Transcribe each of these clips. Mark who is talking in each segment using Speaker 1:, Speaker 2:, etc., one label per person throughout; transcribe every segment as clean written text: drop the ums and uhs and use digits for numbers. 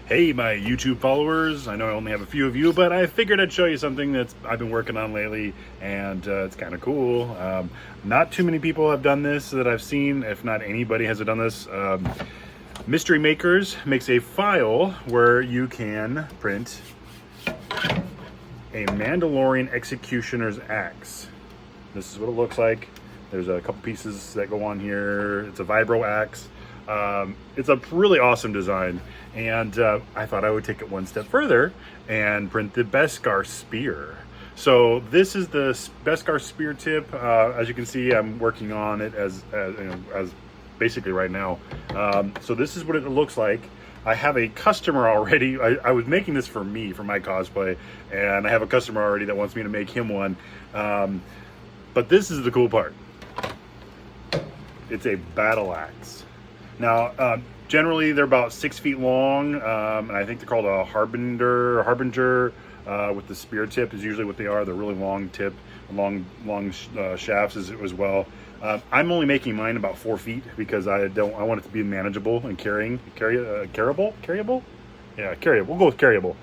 Speaker 1: Hey, my YouTube followers. I know I only have a few of you, but I figured I'd show you something that I've been working on lately, and it's kind of cool. Not too many people have done this that I've seen, if not anybody has done this. Mystery Makers makes a file where you can print a Mandalorian Executioner's Axe. This is what it looks like. There's a couple pieces that go on here. It's a vibro axe. It's a really awesome design, and I thought I would take it one step further and print the Beskar spear. So this is the Beskar spear tip. As you can see, I'm working on it as basically right now. So this is what it looks like. I have a customer already. I was making this for me, for my cosplay, and I have a customer already that wants me to make him one. But this is the cool part. It's a battle axe. Now, generally they're about 6 feet long, and I think they're called a harbinger, with the spear tip is usually what they are. They're really long tip, long shafts as well. I'm only making mine about 4 feet because I want it to be manageable and carryable. Yeah, carryable. We'll go with carryable.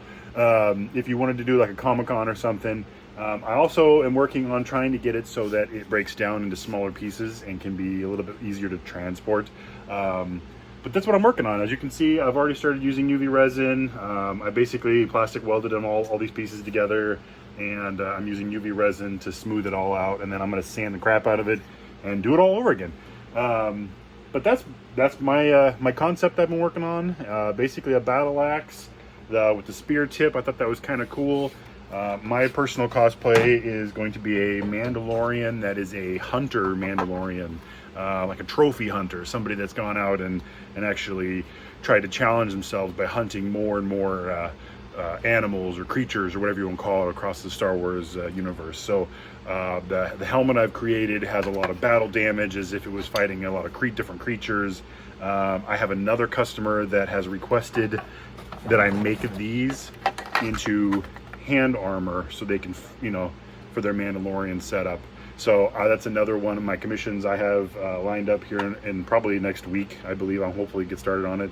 Speaker 1: If you wanted to do like a Comic-Con or something. I also am working on trying to get it so that it breaks down into smaller pieces and can be a little bit easier to transport. But that's what I'm working on. As you can see, I've already started using UV resin. I basically plastic welded them all these pieces together, and I'm using UV resin to smooth it all out, and then I'm going to sand the crap out of it and do it all over again. But that's my concept I've been working on. Basically a battle axe with the spear tip. I thought that was kind of cool. My personal cosplay is going to be a Mandalorian that is a hunter Mandalorian, like a trophy hunter, somebody that's gone out and actually tried to challenge themselves by hunting more and more animals or creatures or whatever you want to call it across the Star Wars universe. So the helmet I've created has a lot of battle damage as if it was fighting a lot of different creatures. I have another customer that has requested that I make these into hand armor so they can, for their Mandalorian setup. So that's another one of my commissions I have lined up here in probably next week. I believe I'll hopefully get started on it.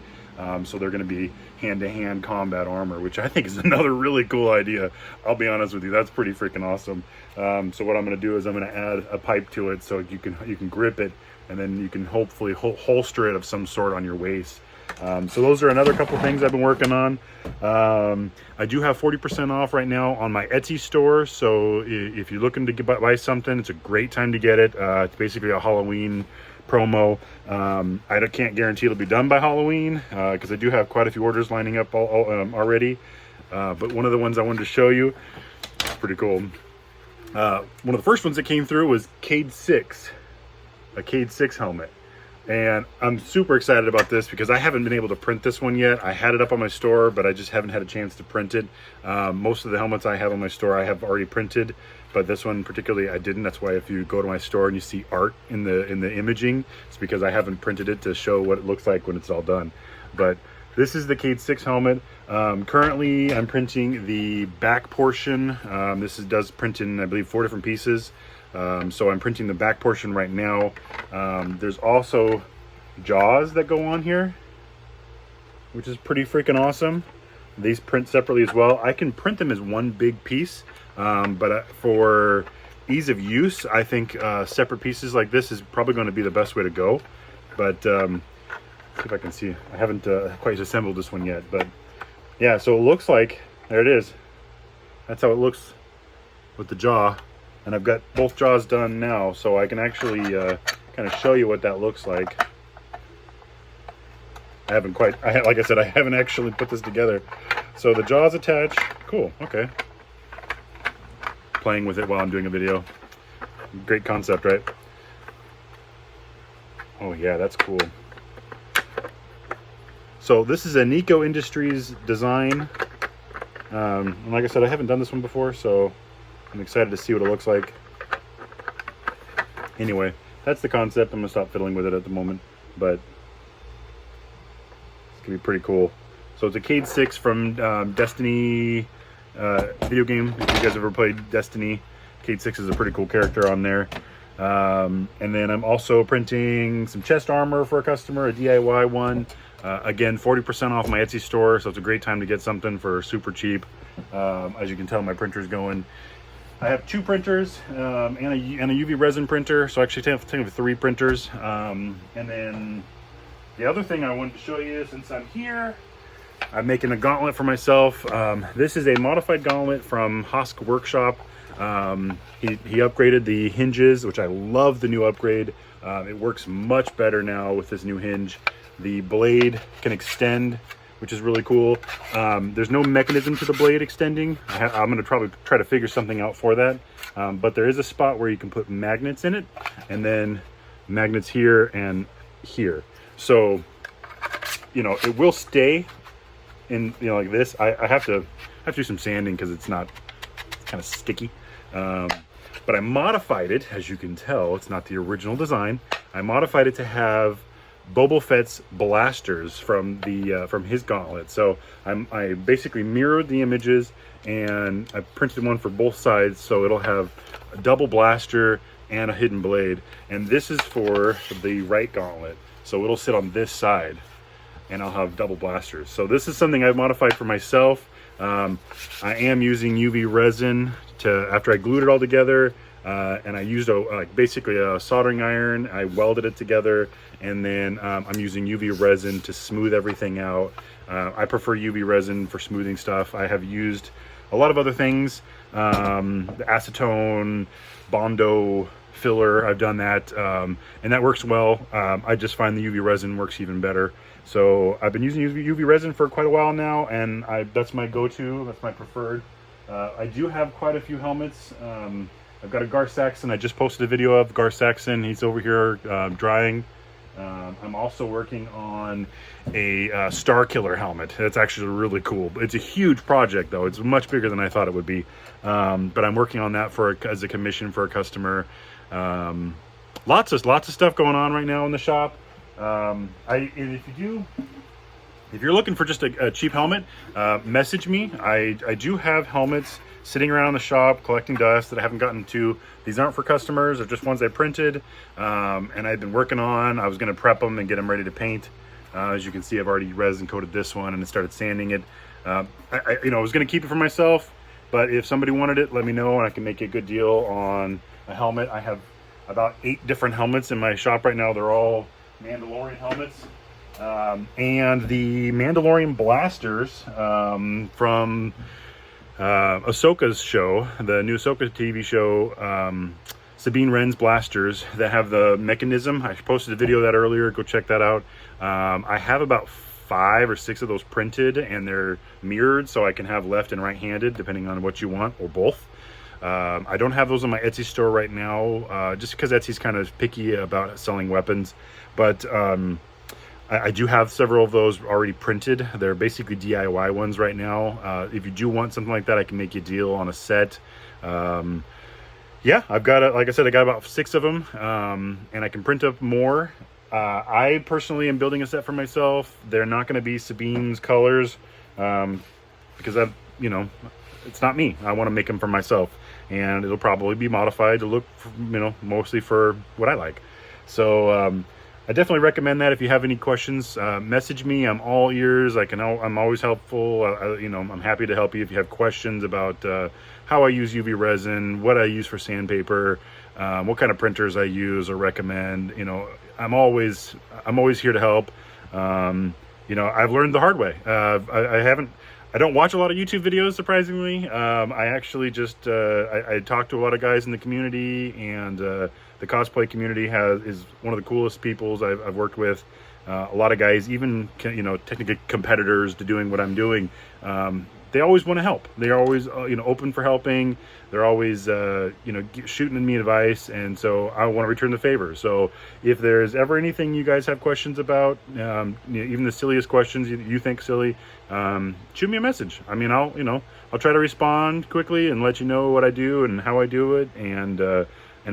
Speaker 1: So they're going to be hand-to-hand combat armor, which I think is another really cool idea. I'll be honest with you, that's pretty freaking awesome. So what I'm going to do is I'm going to add a pipe to it so you can grip it, and then you can hopefully holster it of some sort on your waist. So those are another couple things I've been working on. I do have 40% off right now on my Etsy store. So if you're looking to buy something, it's a great time to get it. It's basically a Halloween promo. I can't guarantee it'll be done by Halloween because I do have quite a few orders lining up already. But one of the ones I wanted to show you, it's pretty cool. One of the first ones that came through was Cade 6, a Cade 6 helmet. And I'm super excited about this because I haven't been able to print this one yet. I had it up on my store, but I just haven't had a chance to print it. Most of the helmets I have on my store I have already printed, but this one particularly I didn't. That's why if you go to my store and you see art in the imaging, it's because I haven't printed it to show what it looks like when it's all done. But this is the Cade 6 helmet. Currently I'm printing the back portion. This does print in, I believe, 4 different pieces. So I'm printing the back portion right now. There's also jaws that go on here, which is pretty freaking awesome. These print separately as well. I can print them as one big piece, but for ease of use, I think separate pieces like this is probably going to be the best way to go. But see if I can see. I haven't quite assembled this one yet, but yeah, so it looks like, there it is. That's how it looks with the jaw. And I've got both jaws done now, so I can actually kind of show you what that looks like. Like I said, I haven't actually put this together. So the jaw's attached. Cool, okay. Playing with it while I'm doing a video. Great concept, right? Oh yeah, that's cool. So this is a Nico Industries design. And like I said, I haven't done this one before, so I'm excited to see what it looks like. Anyway, that's the concept. I'm going to stop fiddling with it at the moment, but it's going to be pretty cool. So it's a Cade 6 from Destiny video game. If you guys ever played Destiny, Cade 6 is a pretty cool character on there. And then I'm also printing some chest armor for a customer, a DIY one. Again, 40% off my Etsy store, so it's a great time to get something for super cheap. As you can tell, my printer's going. I have 2 printers and a UV resin printer, so I actually have 3 printers. And then the other thing I wanted to show you, since I'm here, I'm making a gauntlet for myself. This is a modified gauntlet from Hosk Workshop. He upgraded the hinges, which I love the new upgrade. It works much better now with this new hinge. The blade can extend, which is really cool. There's no mechanism to the blade extending. I'm going to probably try to figure something out for that. But there is a spot where you can put magnets in it, and then magnets here and here. So, you know, it will stay in, you know, like this. I have to do some sanding because it's kind of sticky. But I modified it, as you can tell. It's not the original design. I modified it to have Boba Fett's blasters from his gauntlet. So I basically mirrored the images, and I printed one for both sides, so it'll have a double blaster and a hidden blade. And this is for the right gauntlet, so it'll sit on this side, and I'll have double blasters. So this is something I've modified for myself. I am using UV resin after I glued it all together. And I used basically a soldering iron. I welded it together, and then I'm using UV resin to smooth everything out. I prefer UV resin for smoothing stuff. I have used a lot of other things, the acetone, Bondo filler. I've done that, and that works well. I just find the UV resin works even better. So I've been using UV resin for quite a while now, and that's my go-to. That's my preferred. I do have quite a few helmets. I've got a Gar Saxon. I just posted a video of Gar Saxon. He's over here drying. I'm also working on a Star Killer helmet. That's actually really cool. It's a huge project, though. It's much bigger than I thought it would be. But I'm working on that as a commission for a customer. Lots of stuff going on right now in the shop. If you're looking for just a cheap helmet, message me. I do have helmets sitting around the shop collecting dust that I haven't gotten to. These aren't for customers. They're just ones I printed, and I've been working on. I was going to prep them and get them ready to paint. As you can see, I've already resin coated this one and started sanding it. I was going to keep it for myself, but if somebody wanted it, let me know, and I can make a good deal on a helmet. I have about 8 different helmets in my shop right now. They're all Mandalorian helmets. And the Mandalorian blasters from Ahsoka's show, the new Ahsoka TV show, Sabine Wren's blasters that have the mechanism. I posted a video of that earlier. Go check that out. I have about 5 or 6 of those printed, and they're mirrored, so I can have left and right-handed depending on what you want, or both. I don't have those on my Etsy store right now, just because Etsy's kind of picky about selling weapons, but I do have several of those already printed. They're basically DIY ones right now. If you do want something like that, I can make you a deal on a set. Yeah, I've got, like I said, I got about 6 of them, and I can print up more. I personally am building a set for myself. They're not going to be Sabine's colors, because it's not me. I want to make them for myself, and it'll probably be modified to look, mostly for what I like. So, I definitely recommend that. If you have any questions, message me. I'm all ears. I'm always helpful. I'm happy to help you if you have questions about how I use UV resin, what I use for sandpaper, what kind of printers I use or recommend. I'm always here to help. I've learned the hard way. I don't watch a lot of YouTube videos, surprisingly. I actually just I talk to a lot of guys in the community, and the cosplay community is one of the coolest peoples I've worked with. A lot of guys, even technically competitors to doing what I'm doing, they always want to help. They're always open for helping. They're always shooting me advice, and so I want to return the favor. So if there's ever anything you guys have questions about, even the silliest questions you think silly, shoot me a message. I'll try to respond quickly and let you know what I do and how I do it, and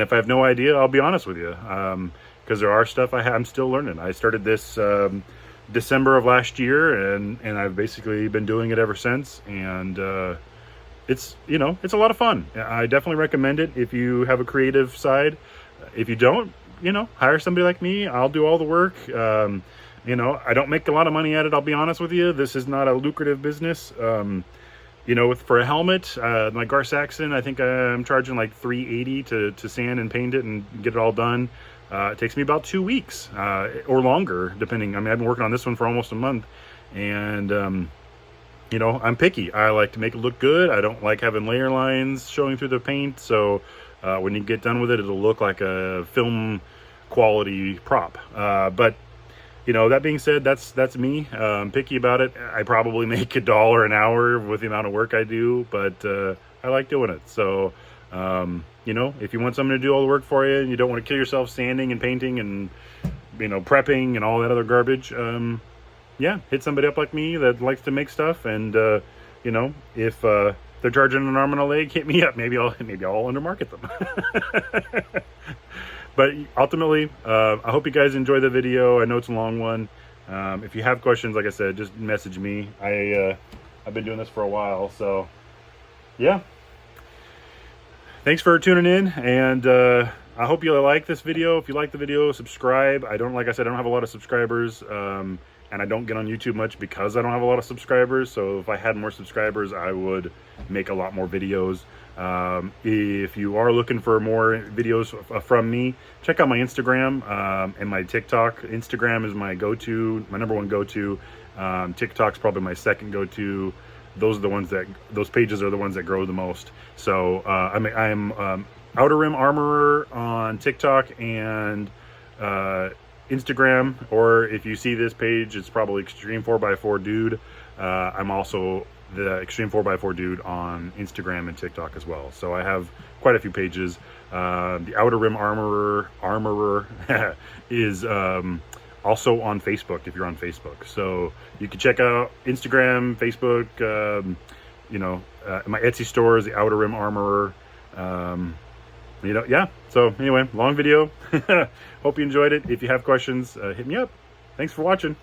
Speaker 1: if I have no idea, I'll be honest with you, because there are stuff I'm still learning. I started this December of last year, and I've basically been doing it ever since, and it's a lot of fun. I definitely recommend it if you have a creative side. If you don't, hire somebody like me. I'll do all the work. You know, I don't make a lot of money at it, I'll be honest with you. This is not a lucrative business. You know, for a helmet, my Gar Saxon, I think I'm charging like $380 to sand and paint it and get it all done. It takes me about 2 weeks or longer, depending. I mean, I've been working on this one for almost a month, and you know, I'm picky. I like to make it look good. I don't like having layer lines showing through the paint. So when you get done with it, it'll look like a film quality prop. But you know, that being said, that's me. I'm picky about it. I probably make $1 an hour with the amount of work I do, but I like doing it. So, you know, if you want someone to do all the work for you and you don't want to kill yourself sanding and painting and, you know, prepping and all that other garbage, yeah, hit somebody up like me that likes to make stuff. And, you know, if they're charging an arm and a leg, hit me up. Maybe I'll undermarket them. But ultimately, I hope you guys enjoy the video. I know it's a long one. If you have questions, like I said, just message me. I've been doing this for a while, so yeah. Thanks for tuning in, and I hope you like this video. If you like the video, subscribe. Like I said, I don't have a lot of subscribers, and I don't get on YouTube much because I don't have a lot of subscribers. So if I had more subscribers, I would make a lot more videos. If you are looking for more videos from me, check out my Instagram and my TikTok. Instagram is my go-to, my number one go-to. TikTok's probably my second go-to. Those pages are the ones that grow the most. So I'm Outer Rim Armorer on TikTok and Instagram, or if you see this page, it's probably Extreme 4x4 Dude. I'm also the Extreme 4x4 Dude on Instagram and TikTok as well. So I have quite a few pages. The Outer Rim Armorer is also on Facebook if you're on Facebook. So you can check out Instagram, Facebook, you know, my Etsy store is the Outer Rim Armorer. You know, yeah. So anyway, long video. Hope you enjoyed it. If you have questions, hit me up. Thanks for watching.